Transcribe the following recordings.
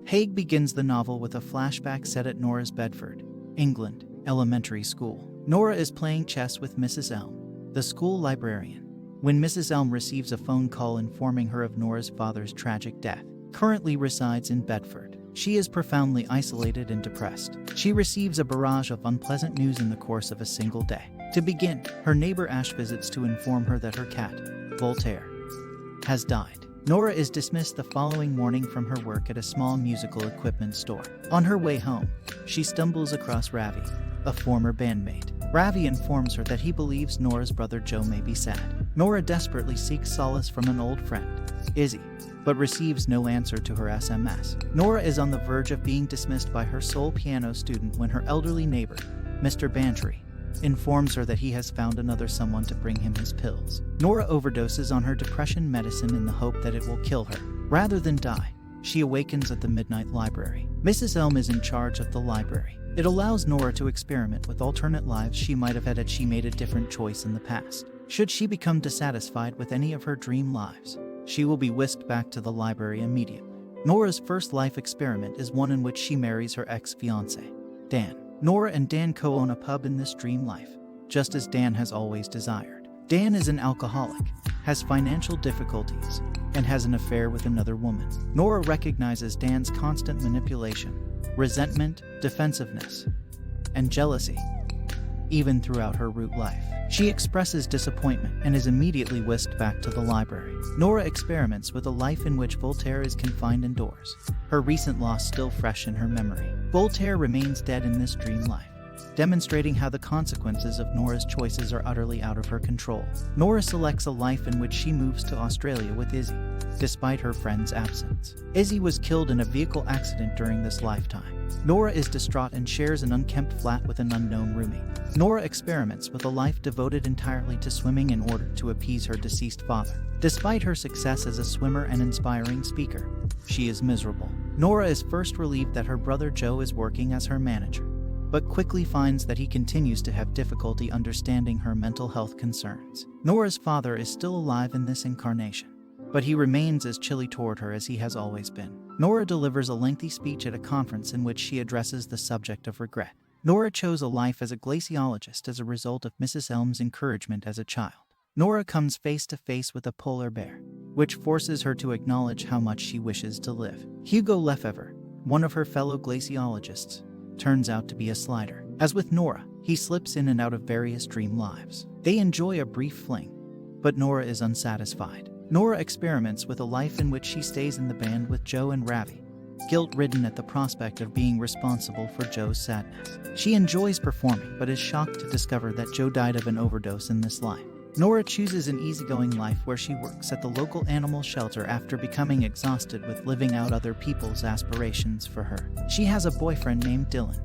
Haig begins the novel with a flashback set at Nora's Bedford, England, elementary school. Nora is playing chess with Mrs. Elm, the school librarian, when Mrs. Elm receives a phone call informing her of Nora's father's tragic death. Currently resides in Bedford. She is profoundly isolated and depressed. She receives a barrage of unpleasant news in the course of a single day. To begin, her neighbor Ash visits to inform her that her cat, Voltaire, has died. Nora is dismissed the following morning from her work at a small musical equipment store. On her way home, she stumbles across Ravi, a former bandmate. Ravi informs her that he believes Nora's brother Joe may be sad. Nora desperately seeks solace from an old friend, Izzy, but receives no answer to her SMS. Nora is on the verge of being dismissed by her sole piano student when her elderly neighbor, Mr. Bantry, informs her that he has found another someone to bring him his pills. Nora overdoses on her depression medicine in the hope that it will kill her. Rather than die, she awakens at the Midnight Library. Mrs. Elm is in charge of the library. It allows Nora to experiment with alternate lives she might have had she made a different choice in the past. Should she become dissatisfied with any of her dream lives, she will be whisked back to the library immediately. Nora's first life experiment is one in which she marries her ex-fiancé, Dan. Nora and Dan co-own a pub in this dream life, just as Dan has always desired. Dan is an alcoholic, has financial difficulties, and has an affair with another woman. Nora recognizes Dan's constant manipulation, resentment, defensiveness, and jealousy, even throughout her root life. She expresses disappointment and is immediately whisked back to the library. Nora experiments with a life in which Voltaire is confined indoors, her recent loss still fresh in her memory. Voltaire remains dead in this dream life, demonstrating how the consequences of Nora's choices are utterly out of her control. Nora selects a life in which she moves to Australia with Izzy, despite her friend's absence. Izzy was killed in a vehicle accident during this lifetime. Nora is distraught and shares an unkempt flat with an unknown roommate. Nora experiments with a life devoted entirely to swimming in order to appease her deceased father. Despite her success as a swimmer and inspiring speaker, she is miserable. Nora is first relieved that her brother Joe is working as her manager, but quickly finds that he continues to have difficulty understanding her mental health concerns. Nora's father is still alive in this incarnation, but he remains as chilly toward her as he has always been. Nora delivers a lengthy speech at a conference in which she addresses the subject of regret. Nora chose a life as a glaciologist as a result of Mrs. Elm's encouragement as a child. Nora comes face to face with a polar bear, which forces her to acknowledge how much she wishes to live. Hugo Lefebvre, one of her fellow glaciologists, turns out to be a slider. As with Nora, he slips in and out of various dream lives. They enjoy a brief fling, but Nora is unsatisfied. Nora experiments with a life in which she stays in the band with Joe and Ravi, guilt-ridden at the prospect of being responsible for Joe's sadness. She enjoys performing, but is shocked to discover that Joe died of an overdose in this life. Nora chooses an easygoing life where she works at the local animal shelter after becoming exhausted with living out other people's aspirations for her. She has a boyfriend named Dylan,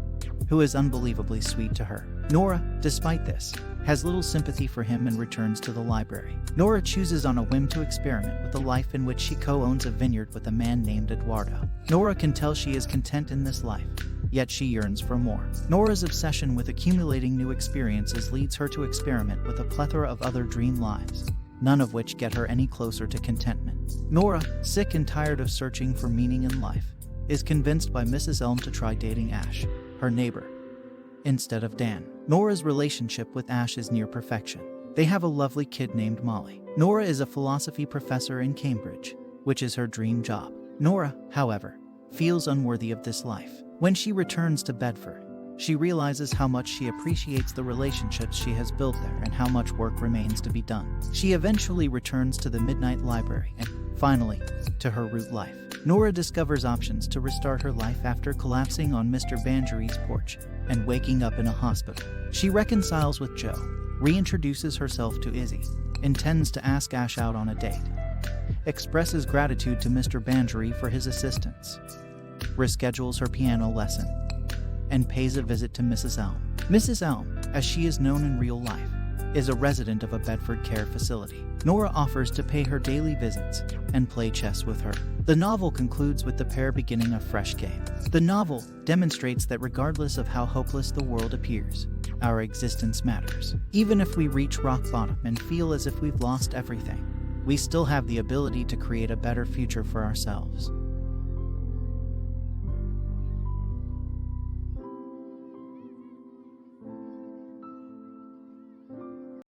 who is unbelievably sweet to her. Nora, despite this, has little sympathy for him and returns to the library. Nora chooses on a whim to experiment with a life in which she co-owns a vineyard with a man named Eduardo. Nora can tell she is content in this life, yet she yearns for more. Nora's obsession with accumulating new experiences leads her to experiment with a plethora of other dream lives, none of which get her any closer to contentment. Nora, sick and tired of searching for meaning in life, is convinced by Mrs. Elm to try dating Ash, her neighbor, instead of Dan. Nora's relationship with Ash is near perfection. They have a lovely kid named Molly. Nora is a philosophy professor in Cambridge, which is her dream job. Nora, however, feels unworthy of this life. When she returns to Bedford, she realizes how much she appreciates the relationships she has built there and how much work remains to be done. She eventually returns to the Midnight Library and, finally, to her root life. Nora discovers options to restart her life after collapsing on Mr. Bantry's porch and waking up in a hospital. She reconciles with Joe, reintroduces herself to Izzy, intends to ask Ash out on a date, expresses gratitude to Mr. Bantry for his assistance, reschedules her piano lesson, and pays a visit to Mrs. Elm. Mrs. Elm, as she is known in real life, is a resident of a Bedford care facility. Nora offers to pay her daily visits and play chess with her. The novel concludes with the pair beginning a fresh game. The novel demonstrates that regardless of how hopeless the world appears, our existence matters. Even if we reach rock bottom and feel as if we've lost everything, we still have the ability to create a better future for ourselves.